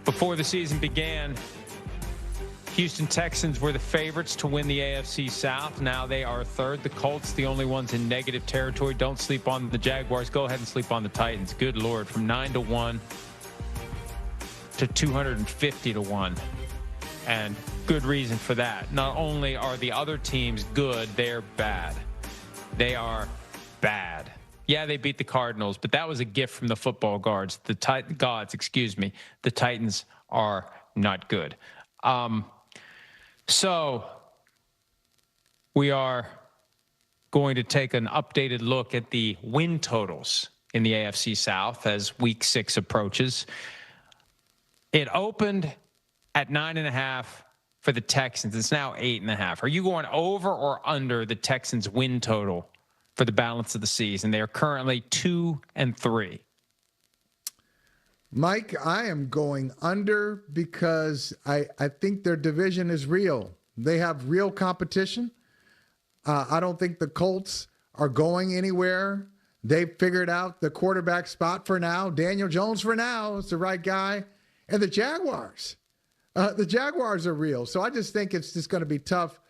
Before the season began, Houston Texans were the favorites to win the AFC South. Now they are third. The Colts, the only ones in negative territory. Don't sleep on the Jaguars. Go ahead and sleep on the Titans. Good Lord, from 9-1 to 250-1. And good reason for that. Not only are the other teams good, they're bad. They are bad. Yeah, they beat the Cardinals, but that was a gift from the football gods. The Titans are not good. So we are going to take an updated look at the win totals in the AFC South as Week 6 approaches. It opened at 9.5 for the Texans. It's now 8.5. Are you going over or under the Texans win total for the balance of the season? They are currently 2-3. Mike, I am going under because I think their division is real. They have real competition. I don't think the Colts are going anywhere. They've figured out the quarterback spot for now. Daniel Jones for now is the right guy. And the Jaguars are real. So I just think it's just going to be tough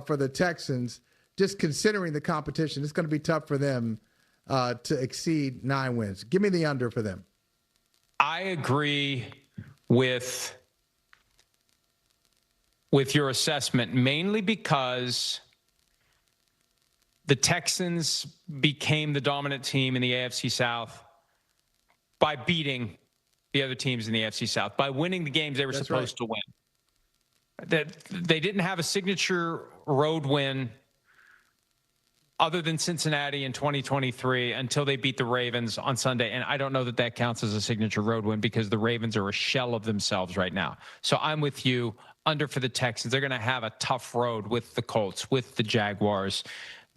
for the Texans, just considering the competition. It's going to be tough for them to exceed 9 wins. Give me the under for them. I agree with your assessment, mainly because the Texans became the dominant team in the AFC South by beating the other teams in the AFC South, by winning the games they were supposed to win. That they didn't have a signature road win other than Cincinnati in 2023 until they beat the Ravens on Sunday. And I don't know that that counts as a signature road win because the Ravens are a shell of themselves right now. So I'm with you, under for the Texans. They're going to have a tough road with the Colts, with the Jaguars,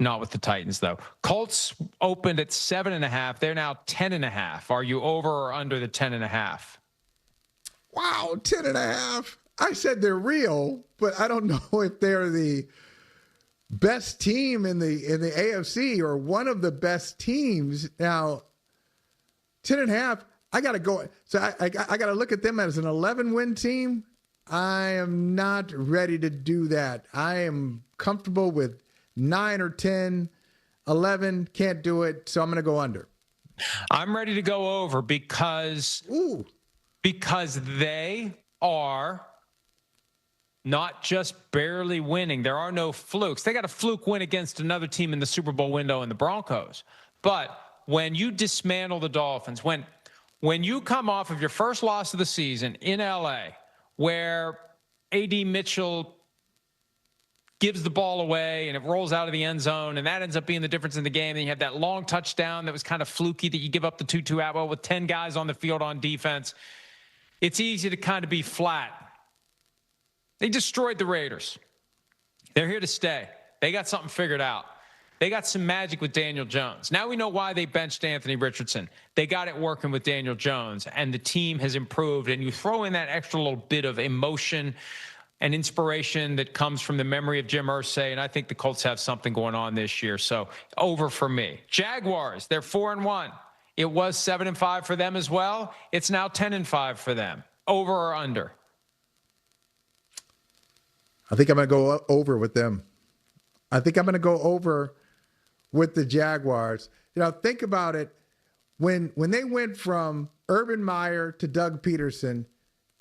not with the Titans, though. Colts opened at 7.5. They're now 10.5. Are you over or under the 10.5? Wow, 10.5. I said they're real, but I don't know if they're the best team in the AFC or one of the best teams. Now, 10.5, I got to go. So I got to look at them as an 11-win team. I am not ready to do that. I am comfortable with 9 or 10, 11, can't do it. So I'm going to go under. I'm ready to go over because they are not just barely winning. There are no flukes. They got a fluke win against another team in the Super Bowl window in the Broncos. But when you dismantle the Dolphins, when you come off of your first loss of the season in LA, where A.D. Mitchell gives the ball away and it rolls out of the end zone, and that ends up being the difference in the game. Then you have that long touchdown that was kind of fluky that you give up the 2-2 out with 10 guys on the field on defense. It's easy to kind of be flat. They destroyed the Raiders. They're here to stay. They got something figured out. They got some magic with Daniel Jones. Now we know why they benched Anthony Richardson. They got it working with Daniel Jones, and the team has improved. And you throw in that extra little bit of emotion and inspiration that comes from the memory of Jim Irsay, and I think the Colts have something going on this year. So over for me. Jaguars, they're 4-1. It was 7-5 for them as well. It's now 10-5 for them. Over or under? I think I'm going to go over with them. I think I'm going to go over with the Jaguars. You know, think about it. When they went from Urban Meyer to Doug Peterson,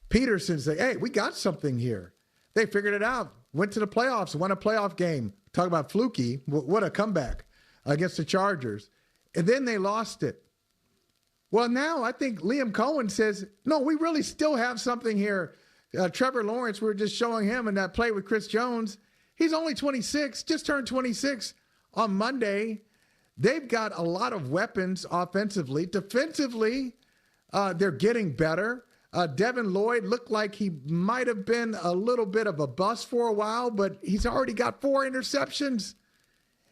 Peterson said, hey, we got something here. They figured it out, went to the playoffs, won a playoff game. Talk about fluky. What a comeback against the Chargers. And then they lost it. Well, now I think Liam Cohen says, no, we really still have something here. Trevor Lawrence, we were just showing him in that play with Chris Jones. He's only 26, just turned 26 on Monday. They've got a lot of weapons offensively. Defensively, they're getting better. Devin Lloyd looked like he might have been a little bit of a bust for a while, but he's already got 4 interceptions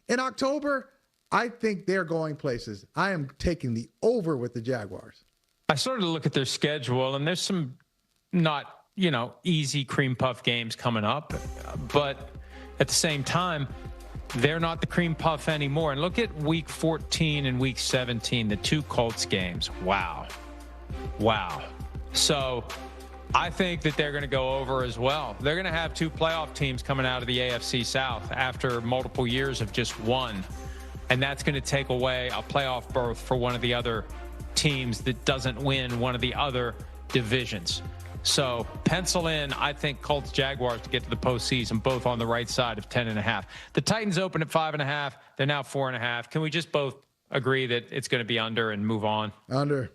in October. I think they're going places. I am taking the over with the Jaguars. I started to look at their schedule, and there's some not, easy cream puff games coming up, but at the same time, they're not the cream puff anymore. And look at week 14 and week 17, the 2 Colts games. Wow. So I think that they're going to go over as well. They're going to have 2 playoff teams coming out of the AFC South after multiple years of just one. And that's going to take away a playoff berth for one of the other teams that doesn't win one of the other divisions. So pencil in, I think, Colts Jaguars to get to the postseason, both on the right side of 10.5. The Titans open at 5.5. They're now 4.5. Can we just both agree that it's going to be under and move on? Under.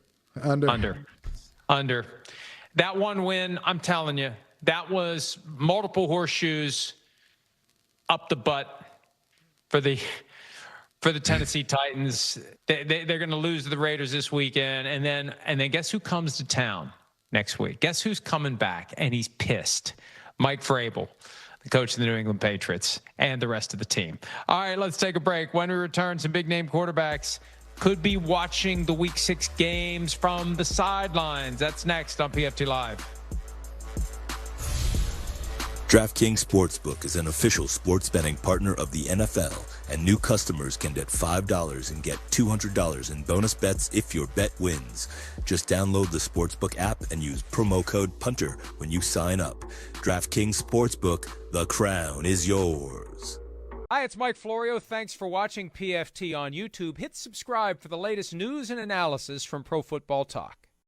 That one win, I'm telling you, that was multiple horseshoes up the butt for the Tennessee Titans. They're going to lose to the Raiders this weekend, and then guess who comes to town next week? Guess who's coming back? And he's pissed. Mike Vrabel, the coach of the New England Patriots, and the rest of the team. All right, let's take a break. When we return, some big-name quarterbacks could be watching the Week 6 games from the sidelines. That's next on PFT Live. DraftKings Sportsbook is an official sports betting partner of the NFL, and new customers can bet $5 and get $200 in bonus bets if your bet wins. Just download the Sportsbook app and use promo code PUNTER when you sign up. DraftKings Sportsbook, the crown is yours. Hi, it's Mike Florio. Thanks for watching PFT on YouTube. Hit subscribe for the latest news and analysis from Pro Football Talk.